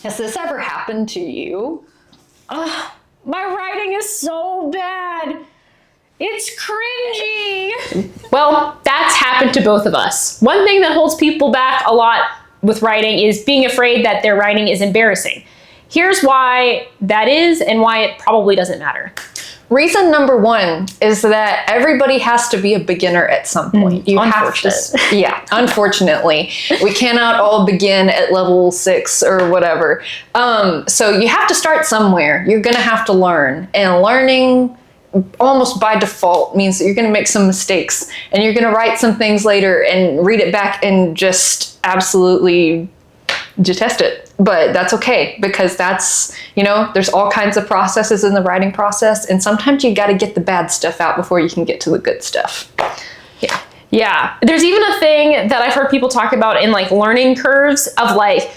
Has this ever happened to you? My writing is so bad. It's cringy. Well, that's happened to both of us. One thing that holds people back a lot with writing is being afraid that their writing is embarrassing. Here's why that is and why it probably doesn't matter. Reason number one is that everybody has to be a beginner at some point. You have to, yeah, unfortunately. We cannot all begin at level 6 or whatever. So you have to start somewhere. You're going to have to learn. And learning almost by default means that you're going to make some mistakes. And you're going to write some things later and read it back and just absolutely detest it. But that's okay, because that's, there's all kinds of processes in the writing process, and sometimes you got to get the bad stuff out before you can get to the good stuff. Yeah. Yeah. There's even a thing that I've heard people talk about in like learning curves of like,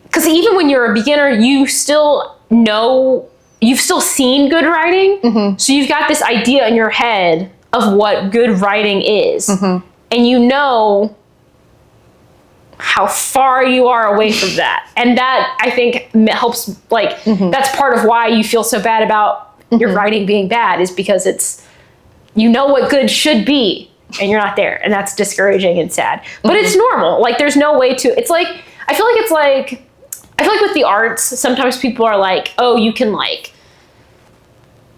because even when you're a beginner, you still know, you've still seen good writing. Mm-hmm. So you've got this idea in your head of what good writing is. Mm-hmm. And you know how far you are away from that. And that, I think, helps, like, mm-hmm. that's part of why you feel so bad about mm-hmm. your writing being bad, is because it's, what good should be, and you're not there. And that's discouraging and sad. But mm-hmm. it's normal. Like, there's no way to, it's like, I feel like with the arts, sometimes people are like, oh, you can like,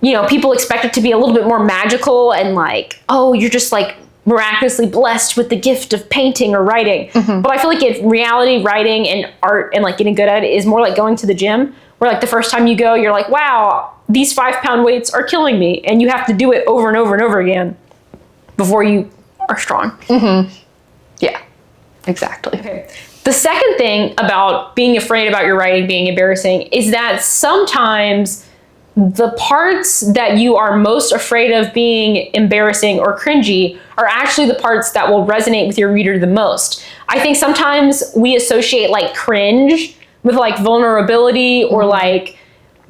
people expect it to be a little bit more magical and like, oh, you're just like, miraculously blessed with the gift of painting or writing. Mm-hmm. But I feel like in reality, writing and art and like getting good at it is more like going to the gym, where like the first time you go, you're like, wow, these 5-pound weights are killing me. And you have to do it over and over and over again before you are strong. Mm-hmm. Yeah, exactly. Okay. The second thing about being afraid about your writing being embarrassing is that sometimes the parts that you are most afraid of being embarrassing or cringy are actually the parts that will resonate with your reader the most. I think sometimes we associate like cringe with like vulnerability or like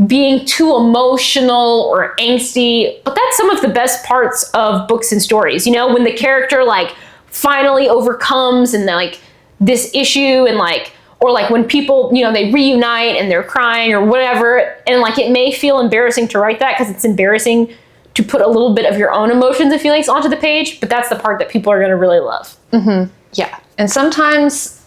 being too emotional or angsty, but that's some of the best parts of books and stories. When the character like finally overcomes and like this issue, and like, or like when people, they reunite and they're crying or whatever. And like, it may feel embarrassing to write that because it's embarrassing to put a little bit of your own emotions and feelings onto the page, but that's the part that people are going to really love. Mm-hmm. Yeah. And sometimes,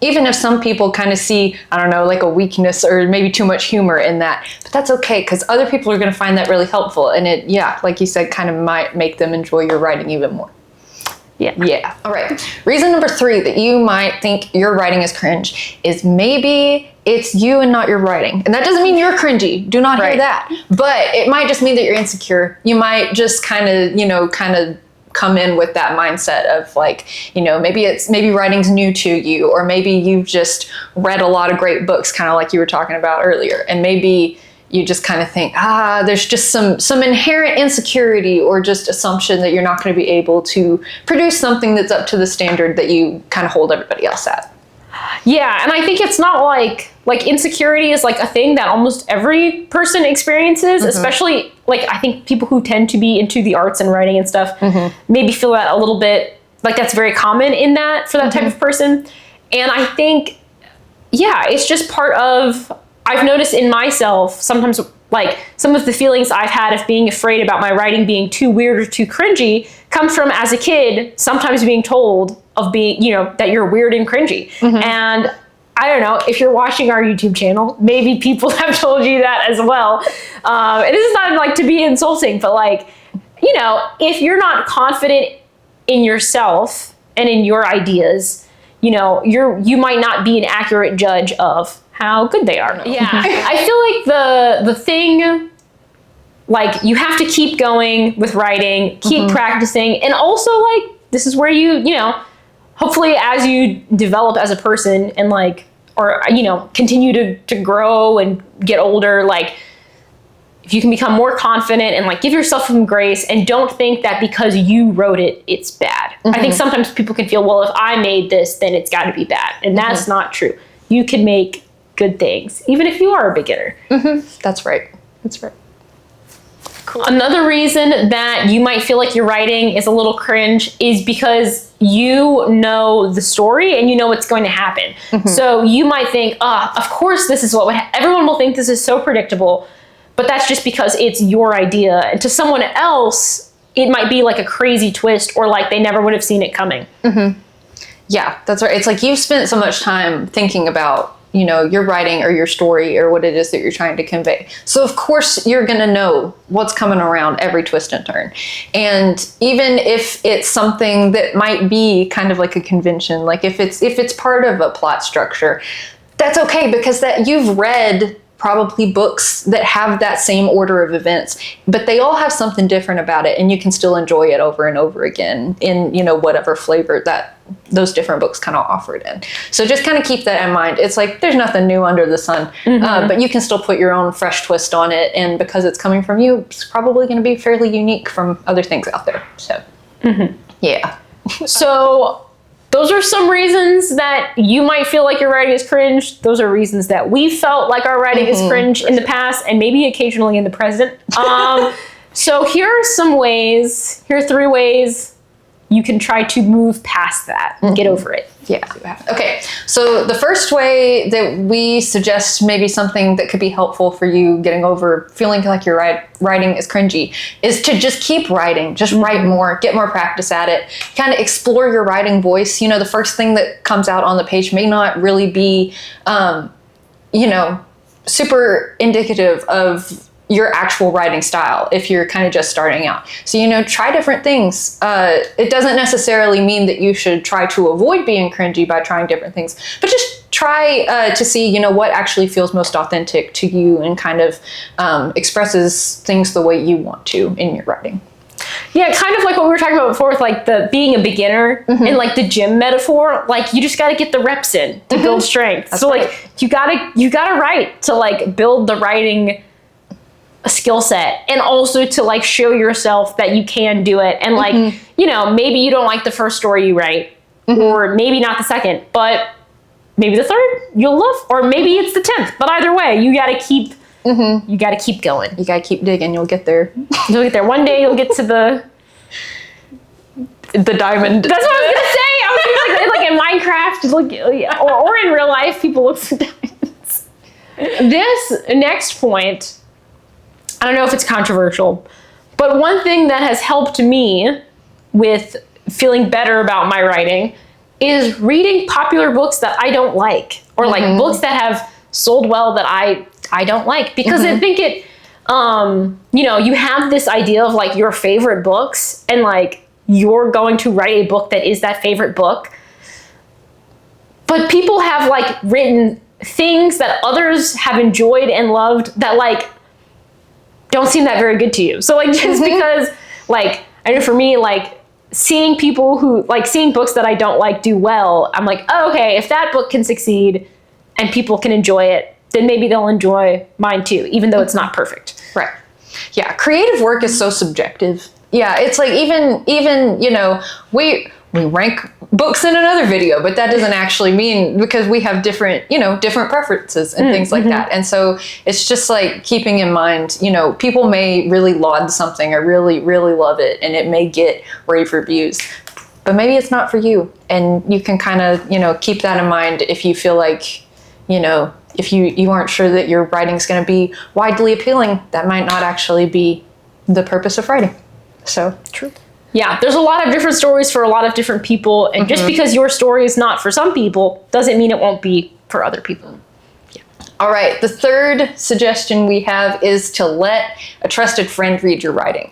even if some people kind of see, I don't know, like a weakness or maybe too much humor in that, but that's okay, because other people are going to find that really helpful. And it, yeah, like you said, kind of might make them enjoy your writing even more. Yeah. All right. Reason number 3 that you might think your writing is cringe is maybe it's you and not your writing. And that doesn't mean you're cringy. Do not hear that. But it might just mean that you're insecure. You might just kind of come in with that mindset of like, maybe writing's new to you, or maybe you've just read a lot of great books, kind of like you were talking about earlier. And maybe you just kind of think, there's just some inherent insecurity or just assumption that you're not going to be able to produce something that's up to the standard that you kind of hold everybody else at. Yeah, and I think it's not like insecurity is like a thing that almost every person experiences, mm-hmm. especially like I think people who tend to be into the arts and writing and stuff mm-hmm. maybe feel that a little bit, like that's very common in that for that mm-hmm. type of person. And I think, yeah, it's just part of, I've noticed in myself sometimes like some of the feelings I've had of being afraid about my writing being too weird or too cringy comes from, as a kid, sometimes being told of being, that you're weird and cringy. Mm-hmm. And I don't know, if you're watching our YouTube channel, maybe people have told you that as well. And this is not like to be insulting, but like, if you're not confident in yourself and in your ideas, you might not be an accurate judge of how good they are. Yeah. I feel like the thing, like, you have to keep going with writing, keep mm-hmm. practicing, and also like this is where you hopefully as you develop as a person and like, or continue to grow and get older, like if you can become more confident and like give yourself some grace and don't think that because you wrote it, it's bad. Mm-hmm. I think sometimes people can feel, well, if I made this, then it's got to be bad. And that's mm-hmm. not true. You can make good things, even if you are a beginner. Mm-hmm. That's right. Cool. Another reason that you might feel like your writing is a little cringe is because you know the story and you know what's going to happen. So you might think, of course this is what would everyone will think this is so predictable, but that's just because it's your idea. And to someone else, it might be like a crazy twist, or like they never would have seen it coming. Yeah, that's right. It's like you've spent so much time thinking about, your writing or your story or what it is that you're trying to convey. So of course you're going to know what's coming around every twist and turn. And even if it's something that might be kind of like a convention, like if it's part of a plot structure, that's okay, because that you've read probably books that have that same order of events, but they all have something different about it, and you can still enjoy it over and over again in, whatever flavor that those different books kind of offer it in. So just kind of keep that in mind. It's like there's nothing new under the sun, but you can still put your own fresh twist on it, and because it's coming from you, it's probably going to be fairly unique from other things out there. So yeah. So those are some reasons that you might feel like your writing is cringe. Those are reasons that we felt like our writing is cringe in the past, and maybe occasionally in the present. So here are some ways, here are 3 ways you can try to move past that, get over it. Yeah. Okay. So the first way that we suggest maybe something that could be helpful for you getting over feeling like your writing is cringy is to just keep writing. Just write more, get more practice at it, kind of explore your writing voice. The first thing that comes out on the page may not really be, super indicative of your actual writing style if you're kind of just starting out. So, try different things. It doesn't necessarily mean that you should try to avoid being cringy by trying different things, but just try to see, what actually feels most authentic to you and kind of expresses things the way you want to in your writing. Yeah, kind of like what we were talking about before with like the being a beginner and like the gym metaphor. Like you just got to get the reps in to build strength. That's so right. Like you gotta write to like build the writing skill set, and also to like show yourself that you can do it. And like, maybe you don't like the first story you write, or maybe not the second, but maybe the third you'll love, or maybe it's the 10th. But either way, you got to keep you got to keep going. You got to keep digging. You'll get there. You'll get there. One day you'll get to the diamond. That's what I was gonna say. I was like in Minecraft, or in real life, people look for diamonds. This next point, I don't know if it's controversial, but one thing that has helped me with feeling better about my writing is reading popular books that I don't like, or like books that have sold well that I don't like, because I think it, you have this idea of like your favorite books, and like you're going to write a book that is that favorite book, but people have like written things that others have enjoyed and loved that like don't seem that very good to you. So like just because like, I know for me, like seeing people who like seeing books that I don't like do well, I'm like, oh, okay, if that book can succeed and people can enjoy it, then maybe they'll enjoy mine too, even though it's not perfect. Right. Yeah. Creative work is so subjective. Yeah. It's like even, we rank books in another video, but that doesn't actually mean, because we have different preferences and things like that. And so it's just like keeping in mind, people may really laud something or really, really love it, and it may get rave reviews, but maybe it's not for you. And you can kind of, keep that in mind if you feel like, if you aren't sure that your writing's going to be widely appealing, that might not actually be the purpose of writing. So true. Yeah, there's a lot of different stories for a lot of different people, and just because your story is not for some people doesn't mean it won't be for other people. Yeah. All right, the third suggestion we have is to let a trusted friend read your writing.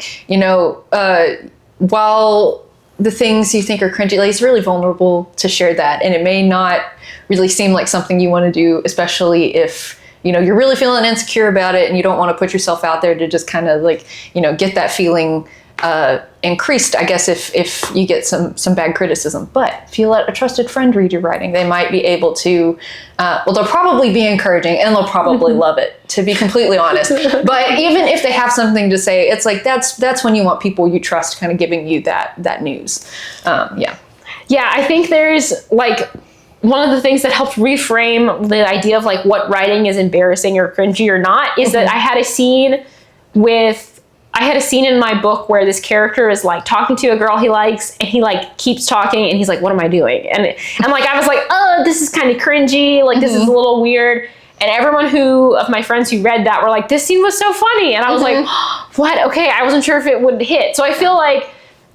While the things you think are cringy, like, it's really vulnerable to share that, and it may not really seem like something you want to do, especially if you're really feeling insecure about it and you don't want to put yourself out there to just kind of like get that feeling increased, I guess, if you get some bad criticism. But if you let a trusted friend read your writing, they might be able to, they'll probably be encouraging, and they'll probably love it, to be completely honest. But even if they have something to say, it's like that's when you want people you trust kind of giving you that news. Yeah, I think there's like one of the things that helped reframe the idea of like what writing is embarrassing or cringy or not is that I had a scene with I had a scene in my book where this character is like talking to a girl he likes, and he like keeps talking, and he's like, what am I doing? And like, I was like, oh, this is kind of cringy. Like, this is a little weird. And everyone of my friends who read that were like, this scene was so funny. And I was like, what? Okay. I wasn't sure if it would hit. So I feel like,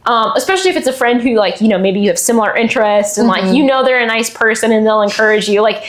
especially if it's a friend who like, you know, maybe you have similar interests and like, you know, they're a nice person and they'll encourage you. Like,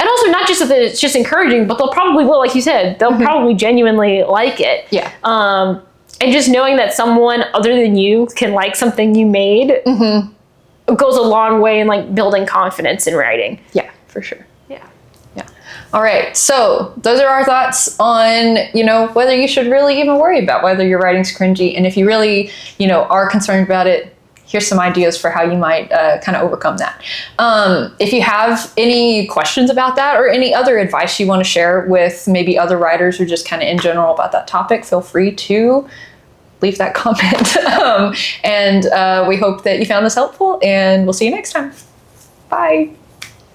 and also not just that it's just encouraging, but they'll probably will, like you said, they'll probably genuinely like it. Yeah. And just knowing that someone other than you can like something you made goes a long way in like building confidence in writing. Yeah, for sure. Yeah. Yeah. All right. So those are our thoughts on, you know, whether you should really even worry about whether your writing's cringy. And if you really, you know, are concerned about it, here's some ideas for how you might kind of overcome that. If you have any questions about that or any other advice you want to share with maybe other writers or just kind of in general about that topic, feel free to leave that comment. And we hope that you found this helpful, and we'll see you next time. Bye.